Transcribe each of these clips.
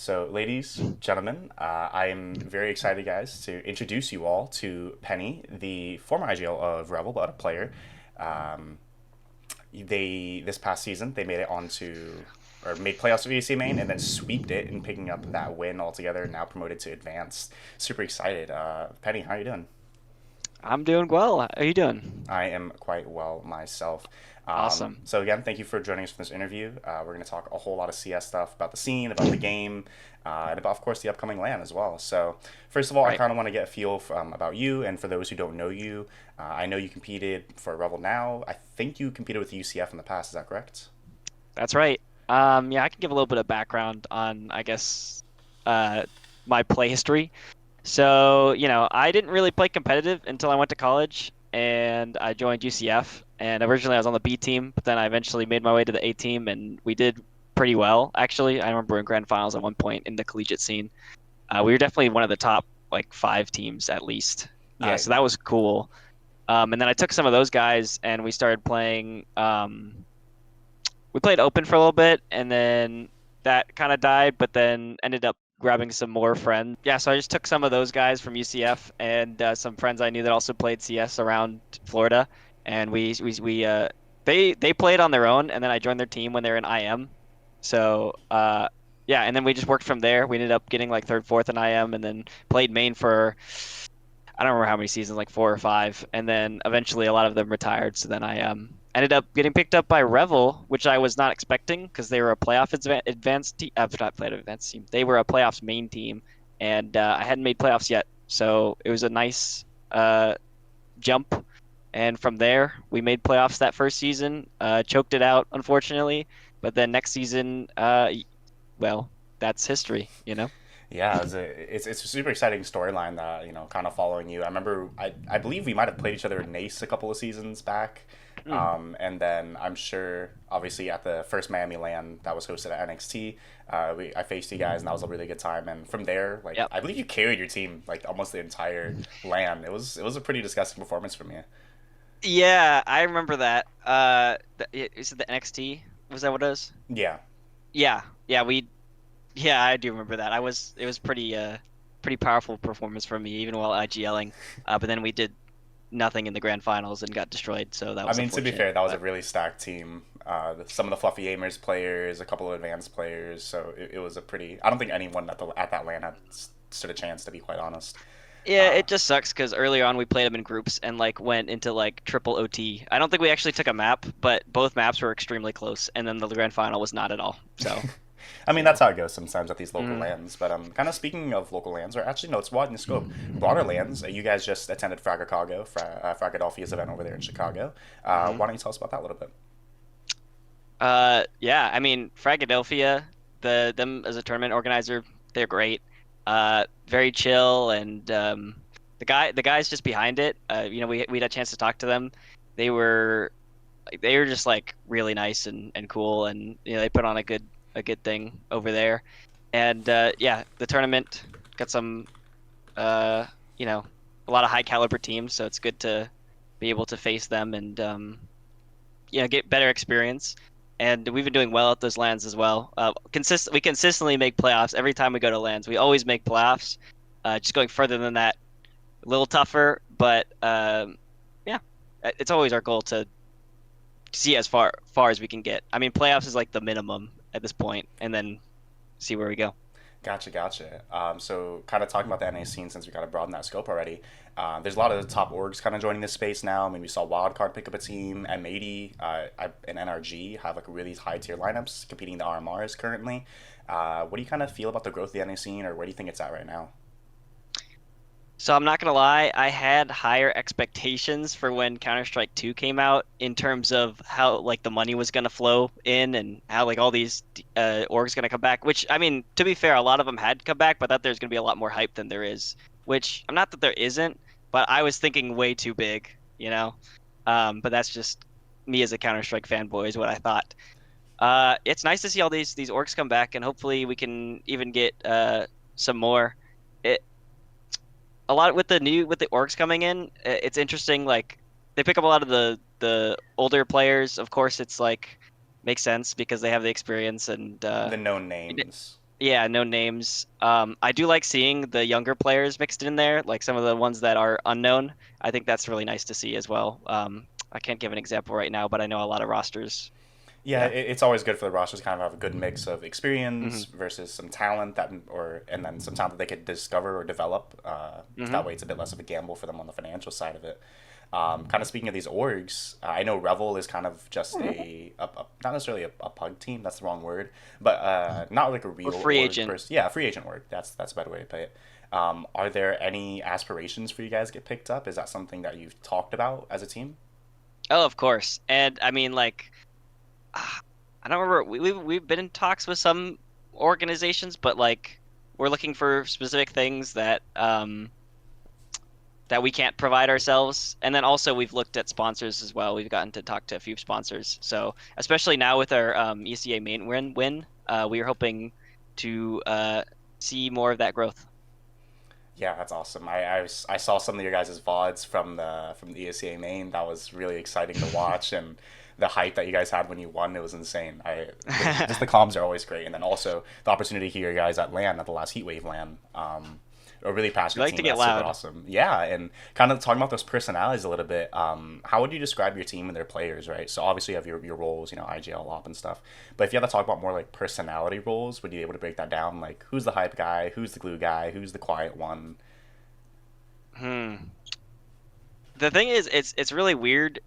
So, ladies, gentlemen, I am very excited, guys, to introduce you all to Penny, the former IGL of Revel, but a player. Um, they this past season they made it onto or made playoffs of ESEA Main and then sweeped it and picking up that win altogether. Now promoted to advanced. Super excited. Penny, how are you doing? I'm doing well. How are you doing? I am quite well myself. Awesome. So again, thank you for joining us for this interview. We're going to talk a whole lot of CS stuff about the scene, about the game, and about, of course, the upcoming LAN as well. So first of all, I Right. kind of want to get a feel about you, and for those who don't know you, I know you competed for Revel now. I think you competed with UCF in the past. Is that correct? That's right. Yeah, I can give a little bit of background on, I guess, uh, my play history. So, I didn't really play competitive until I went to college and I joined UCF. And originally I was on the B team, but then I eventually made my way to the A team and we did pretty well, actually. I remember in grand finals at one point in the collegiate scene. We were definitely one of the top like five teams at least. Yeah, So that was cool. And then I took some of those guys and we started playing. We played open for a little bit, and then that kind of died, but then ended up grabbing some more friends. Yeah, so I just took some of those guys from UCF and some friends I knew that also played CS around Florida, and they played on their own, and then I joined their team when they were in IM. So yeah, and then we just worked from there. We ended up getting like third, fourth in IM, and then played main for I don't remember how many seasons, like four or five, and then eventually a lot of them retired. So then I ended up getting picked up by Revel, which I was not expecting because they were a advanced team. Not playoff advanced team. They were a playoffs main team, and I hadn't made playoffs yet, so it was a nice jump. And from there, we made playoffs that first season. Choked it out, unfortunately, but then next season, well, that's history. yeah, it's a super exciting storyline that kind of following you. I remember I believe we might have played each other in Nace a couple of seasons back, Mm, and then I'm sure obviously at the first Miami LAN that was hosted at NXT, I faced you guys and that was a really good time. And from there, like yep. I believe you carried your team like almost the entire LAN. It was a pretty disgusting performance from you. Yeah, I remember that. Is it the NXT? Was that what it was? Yeah, Yeah, yeah, yeah, I do remember that. It was pretty powerful performance from me, even while IGLing. But then we did nothing in the grand finals and got destroyed, so that I was mean, to be unfortunate. fair, that was a But really stacked team. Some of the Fluffy Gamers players, a couple of advanced players. So it was a pretty. I don't think anyone at that LAN had stood a chance, to be quite honest. yeah, Uh, it just sucks because earlier on we played them in groups and like went into like triple OT. I don't think we actually took a map, but both maps were extremely close, and then the grand final was not at all. So, I mean, you know. that's how it goes sometimes at these local Mhm. lands. But kind of speaking of local lands, or actually, no, it's wide in scope. Broader lands. You guys just attended Fragadelphia's event over there in Chicago. Mhm. Why don't you tell us about that a little bit? Yeah, I mean, Fragadelphia, them as a tournament organizer, they're great. Very chill, and the guys just behind it. We had a chance to talk to them. They were they were just like really nice and cool, and they put on a good thing over there. And yeah, the tournament got some uh you know a lot of high caliber teams, so it's good to be able to face them and get better experience. And we've been doing well at those lands as well. We consistently make playoffs every time we go to lands. We always make playoffs. Just going further than that, a little tougher, but yeah, it's always our goal to see as far as we can get. I mean, playoffs is like the minimum at this point, and then see where we go. Gotcha, gotcha. So, kind of talking about the NA scene since we kind of broadened that scope already. There's a lot of the top orgs kind of joining this space now. I mean, we saw Wildcard pick up a team, M80 and NRG have like really high tier lineups competing in the RMRs currently. What do you kind of feel about the growth of the NA scene, or where do you think it's at right now? So I'm not gonna lie, I had higher expectations for when Counter-Strike 2 came out in terms of how like the money was gonna flow in and how like all these orgs gonna come back. Which I mean, to be fair, a lot of them had come back, but I thought there's gonna be a lot more hype than there is. Which I'm not that there isn't, but I was thinking way too big. But that's just me as a Counter-Strike fanboy is what I thought. It's nice to see all these orgs come back, and hopefully we can even get some more. It a lot with the orgs coming in, it's interesting. Like they pick up a lot of the older players. Of course, it's like makes sense because they have the experience and The known names. Yeah, no names. I do like seeing the younger players mixed in there, like some of the ones that are unknown. I think that's really nice to see as well. I can't give an example right now, but I know a lot of rosters. Yeah, Yeah. it's always good for the rosters to kind of have a good mix of hmm experience versus some talent and then some talent that they could discover or develop. That hmm way, it's a bit less of a gamble for them on the financial side of it. Kind of speaking of these orgs, I know Revel is kind of just not necessarily a pug team. That's the wrong word, but not like a Or real free org agent. person. Yeah, a free agent org. That's a better way to put it. Are there any aspirations for you guys to get picked up? Is that something that you've talked about as a team? Oh, of course. And I mean, like, ah, I don't remember. We've been in talks with some organizations, but like, we're looking for specific things that we can't provide ourselves. And then also we've looked at sponsors as well. We've gotten to talk to a few sponsors. So especially now with our ESEA Main win, we are hoping to see more of that growth. Yeah, that's awesome. I saw some of your guys' VODs from the ESEA Main. That was really exciting to watch, and the hype that you guys had when you won, it was insane. Just the comms are always great, and then also the opportunity to hear you guys at LAN at the last Heatwave LAN. A really We passionate like team. to get That's super loud. awesome. Yeah, and kind of talking about those personalities a little bit. How would you describe your team and their players, right? So obviously you have your roles, IGL, op, and stuff. But if you had to talk about more like personality roles, would you be able to break that down? Like who's the hype guy, who's the glue guy, who's the quiet one? Hmm. The thing is, it's really weird.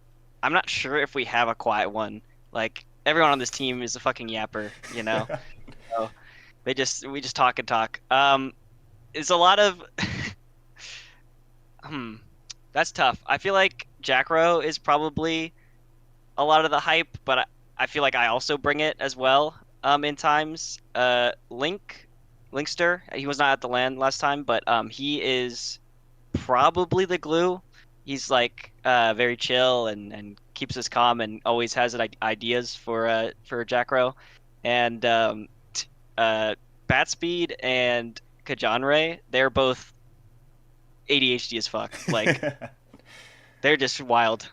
I'm not sure if we have a quiet one. Like everyone on this team is a fucking yapper, you know. So we just talk and talk. It's a lot of hmm. That's tough. I feel like Jackro is probably a lot of the hype, but I feel like I also bring it as well. In times, Linkster, he was not at the land last time, but he is probably the glue. He's like very chill and keeps us calm and always has ideas for Jackro, and Batspeed and Kajanre, they're both ADHD as fuck. Like they're just wild,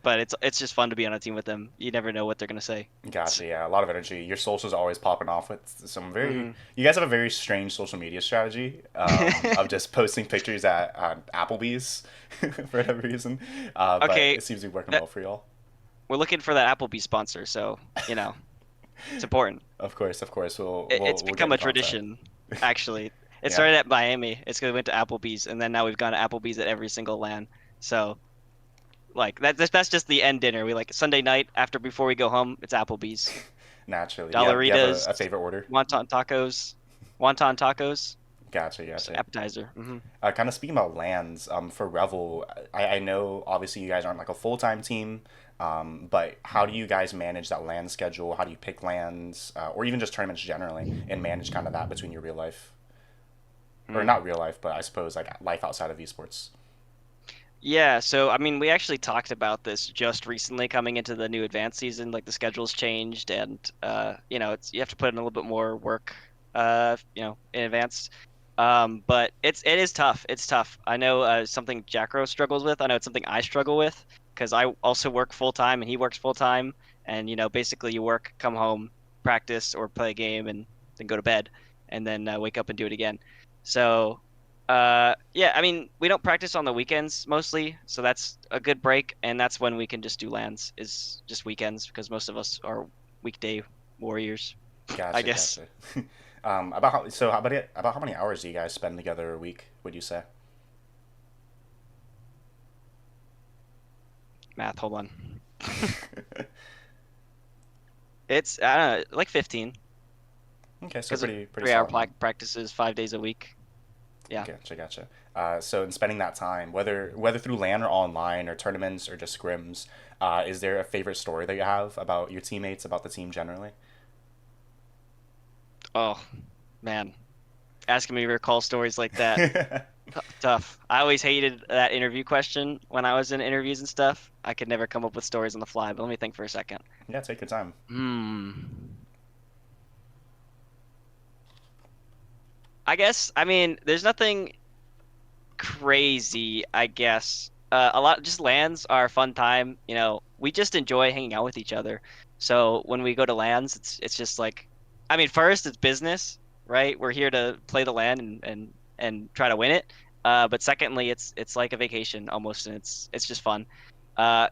but it's just fun to be on a team with them. You never know what they're gonna say. Gotcha. Yeah, a lot of energy. Your socials always popping off with some very. hmm You guys have a very strange social media strategy of just posting pictures at Applebee's for whatever reason, but Okay, it seems to be working that well for y'all. we're looking for that Applebee sponsor, so it's important. Of course, we'll It's we'll we'll get become in a contact. tradition, actually. It Yeah, started at Miami. It's because we went to Applebee's, and then now we've gone to Applebee's at every single LAN. So like that's just the end dinner. We like Sunday night after before we go home, it's Applebee's. naturally. Do you have Dollaritas, a favorite order? wonton tacos, wonton tacos, Gotcha, just gotcha. appetizer. Kind of speaking about lands, for Revel, I know obviously you guys aren't like a full time team, but how do you guys manage that land schedule? How do you pick lands, or even just tournaments generally, and manage kind of that between your real life, or Mm. not real life, but I suppose like life outside of esports? Yeah, so I mean, we actually talked about this just recently coming into the new advanced season. Like the schedule's changed, and it's you have to put in a little bit more work, in advance. But it is tough. It's tough. I know something Jackro struggles with. I know it's something I struggle with because I also work full time and he works full time, and basically you work, come home, practice or play a game, and then go to bed, and then wake up and do it again. So. Yeah, I mean, we don't practice on the weekends mostly, so that's a good break, and that's when we can just do lands, is just weekends, because most of us are weekday warriors, I Gotcha, guess. gotcha. About how many hours do you guys spend together a week? Would you say? Math, hold on. It's I don't know, like 15, Okay, so because of pretty 3 hour solid amount. practices 5 days a week. Yeah. Gotcha, gotcha. So in spending that time, whether through LAN or online or tournaments or just scrims, is there a favorite story that you have about your teammates, about the team generally? Oh, man, asking me to recall stories like that, tough. I always hated that interview question when I was in interviews and stuff. I could never come up with stories on the fly, but let me think for a second. Yeah, take your time. Hmm. I guess, I mean, there's nothing crazy, I guess. A lot just lands are a fun time. We just enjoy hanging out with each other. So when we go to lands, it's just like, I mean, first it's business. right? We're here to play the LAN and try to win it. But secondly, it's like a vacation almost, and it's just fun. Uh,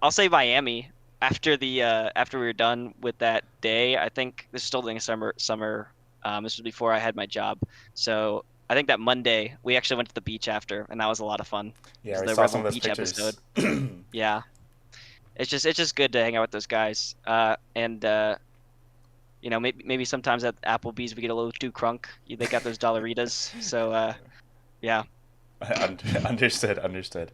I'll say Miami after we were done with that day. I think this is still during summer. This was before I had my job, so I think that Monday we actually went to the beach after, and that was a lot of fun. It Yeah, was we the saw some Revel of those Beach episode. pictures. Yeah, it's just good to hang out with those guys. And maybe sometimes at Applebee's we get a little too crunk. They got those dollaritas, so yeah. Understood, understood.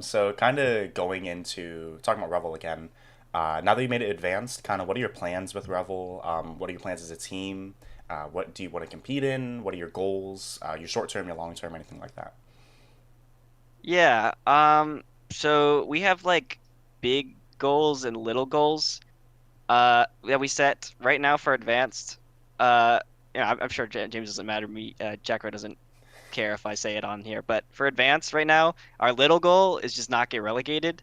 So kind of going into talking about Revel again. Now that you made it advanced, kind of what are your plans with Revel? What are your plans as a team? What do you want to compete in? What are your goals? Your short term, your long term, anything like that? Yeah. So we have like big goals and little goals that we set right now for advanced. Uh, I'm sure James doesn't matter to me. Jacko doesn't care if I say it on here, but for advanced right now, our little goal is just not get relegated.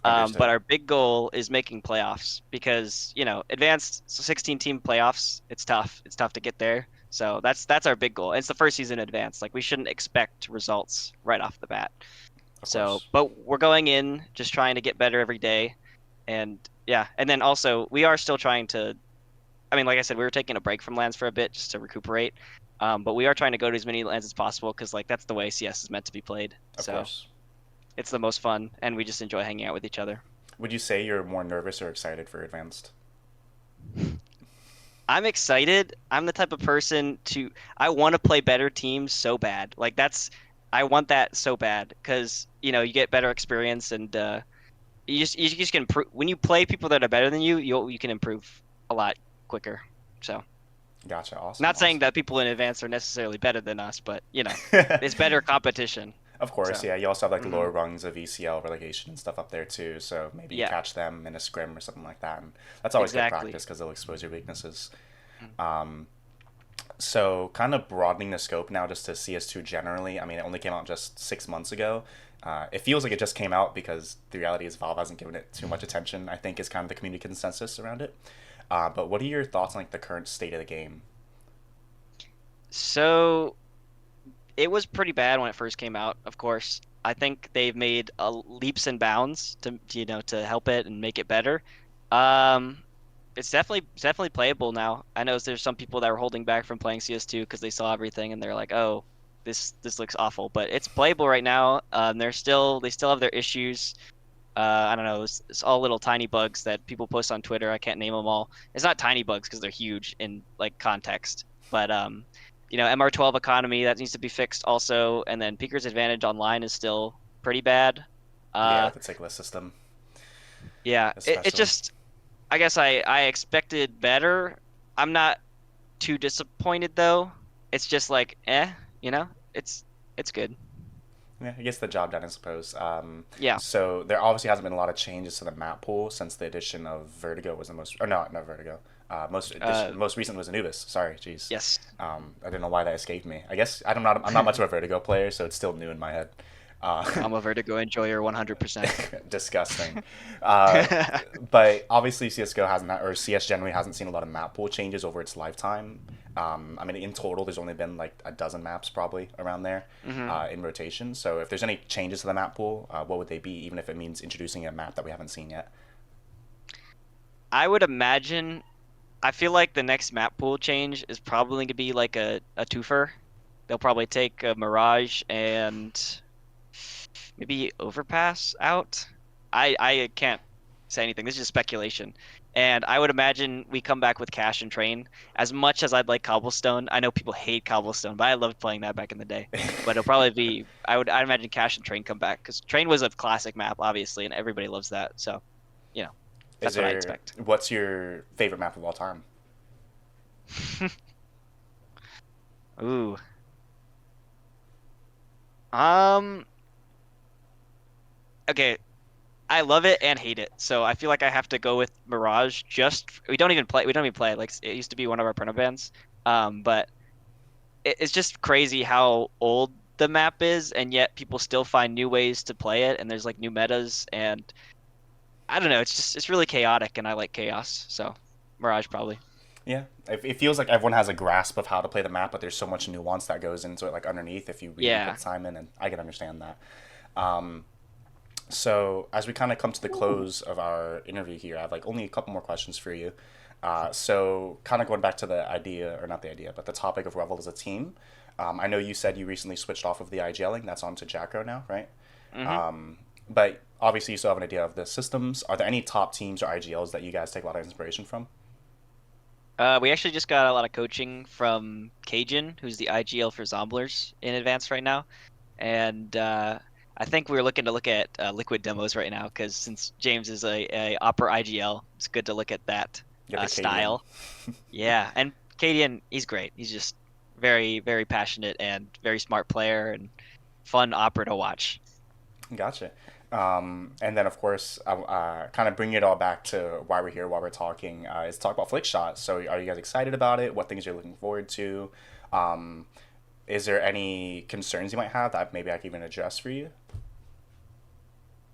But Understood. our big goal is making playoffs because, advanced 16 team playoffs, it's tough. It's tough to get there. So that's our big goal. And it's the first season advanced. Like we shouldn't expect results right off the bat. Of So, course. but we're going in just trying to get better every day. And yeah, and then also we are still trying to, I mean, like I said, we were taking a break from lands for a bit just to recuperate. But we are trying to go to as many lands as possible because like that's the way CS is meant to be played. Of So course. it's the most fun and we just enjoy hanging out with each other. Would you say you're more nervous or excited for advanced? I'm excited. I'm the type of person I want to play better teams so bad. Like I want that so bad because, you get better experience and you just can improve when you play people that are better than you. You can improve a lot quicker. So, Gotcha. Awesome. not saying Awesome. that people in advance are necessarily better than us, but it's better competition. Of course, So, yeah. You also have like the hmm lower rungs of ECL relegation and stuff up there too. So maybe you yeah, catch them in a scrim or something like that, and that's always good exactly. practice because they'll expose your weaknesses. Mm. So kind of broadening the scope now, just to CS2 generally. I mean, it only came out just 6 months ago. It feels like it just came out because the reality is Valve hasn't given it too much attention. I think is kind of the community consensus around it. But what are your thoughts on like the current state of the game? So it was pretty bad when it first came out. Of course, I think they've made leaps and bounds to help it and make it better. Um, it's definitely playable now. I know there's some people that were holding back from playing CS2 because they saw everything and they're like, "Oh, this looks awful." But it's playable right now. They still have their issues. I don't know. It's all little tiny bugs that people post on Twitter. I can't name them all. It's not tiny bugs because they're huge in like context. But MR12 economy that needs to be fixed also, and then Peeker's advantage online is still pretty bad. Yeah, Uh, with the tick list system, yeah, it especially. just I guess I expected better. I'm not too disappointed though. It's just like, it's good. Yeah, it gets the job done, I suppose. Yeah. So there obviously hasn't been a lot of changes to the map pool since the addition of Vertigo was the most, or no, not Vertigo. Uh, Most recent was Anubis. Sorry, jeez. yes. I don't know why that escaped me. I guess I'm not much of a Vertigo player, so it's still new in my head. I'm a Vertigo enjoyer 100%. Disgusting. Uh, but obviously CS:GO hasn't, or CS generally hasn't seen a lot of map pool changes over its lifetime. I mean, in total, there's only been like a dozen maps probably around there hmm in rotation. So if there's any changes to the map pool, what would they be? Even if it means introducing a map that we haven't seen yet. I would imagine. I feel like the next map pool change is probably going to be like a twofer. They'll probably take Mirage and maybe Overpass out. I can't say anything. This is just speculation. And I would imagine we come back with Cash and Train. As much as I'd like Cobblestone, I know people hate Cobblestone, but I loved playing that back in the day. But it'll probably be I'd imagine Cash and Train come back because Train was a classic map, obviously, and everybody loves that. So, you know, Is that's what I there? expect. What's your favorite map of all time? Ooh. Um. Okay. I love it and hate it. So I feel like I have to go with Mirage. We don't even play it. Like it used to be one of our Perna bands. But it's just crazy how old the map is, and yet people still find new ways to play it, and there's like new metas, and I don't know. It's really chaotic, and I like chaos. So Mirage probably. Yeah, it feels like everyone has a grasp of how to play the map, but there's so much nuance that goes into it, like underneath, if you really put Yeah. the time in, and I can understand that. Um, so as we kind of come to the close of our interview here, I have like only a couple more questions for you. So kind of going back to the idea, or not the idea, but the topic of Revel as a team. I know you said you recently switched off of the IGLing. That's onto Jacko now, right? Hmm. But obviously, you still have an idea of the systems. Are there any top teams or IGLs that you guys take a lot of inspiration from? We actually just got a lot of coaching from Cajun, who's the IGL for Zomblers in advanced right now. And I think we're looking to look at liquid demos right now because since James is a Opera IGL, it's good to look at that Get the Cadian. style. Yeah, and Cadian, he's great. He's just very, very passionate and very smart player and fun Opera to watch. Gotcha. And then, of course, kind of bringing it all back to why we're here, why we're talking, is talk about Flickshot. So, are you guys excited about it? What things you're looking forward to? Um, is there any concerns you might have that maybe I can even address for you?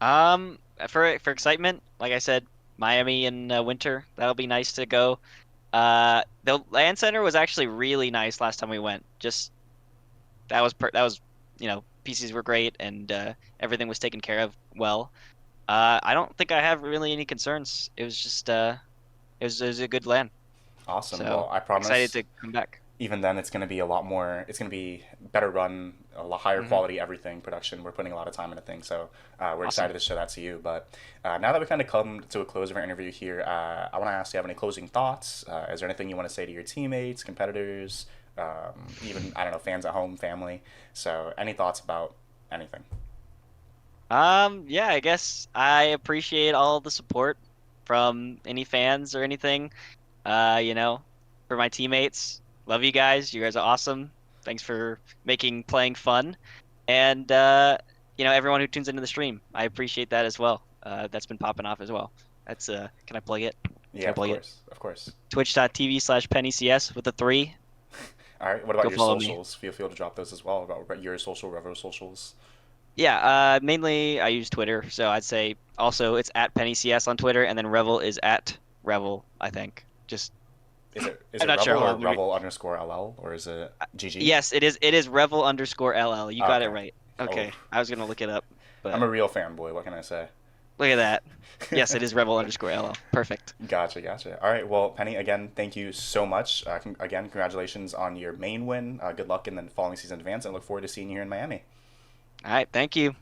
For excitement, like I said, Miami in winter, that'll be nice to go. The land center was actually really nice last time we went. Just that was PCs were great and everything was taken care of well. I don't think I have really any concerns. It was just it was a good land. Awesome. So Well, I excited promise to come back. even then it's going to be a lot more, it's going to be better run, a lot higher Hmm. quality everything production. We're putting a lot of time into things, so we're Awesome. excited to show that to you. But now that we kind of come to a close of our interview here, I want to ask, do you have any closing thoughts? Is there anything you want to say to your teammates, competitors, even, I don't know, fans at home, family? So any thoughts about anything? Yeah, I guess I appreciate all the support from any fans or anything. You know, for my teammates, love you guys. You guys are awesome. Thanks for making playing fun. And everyone who tunes into the stream, I appreciate that as well. That's been popping off as well. That's can I plug it? Yeah, Can I of plug it? course, of course. Twitch.tv/PennyCS with a 3. All right, what about Go your follow me. socials? Feel free to drop those as well, about your social, Revo socials. Yeah, mainly I use Twitter, so I'd say also it's at PennyCS on Twitter, and then Revel is at Revel, I think. Just Is I'm it not sure. Revel Hold or on, let me. Revel underscore LL, or is it GG? Yes, it is. It is Revel_LL. You got it Okay. right. Oh, Okay, I was gonna look it up, I'm but a real fanboy. What can I say? look at that. Yes, it is Revel_LL. Perfect. Gotcha, gotcha. All right, well, Penny, again, thank you so much. Again, congratulations on your main win. Good luck in the following season in advance, and I look forward to seeing you here in Miami. All right, thank you.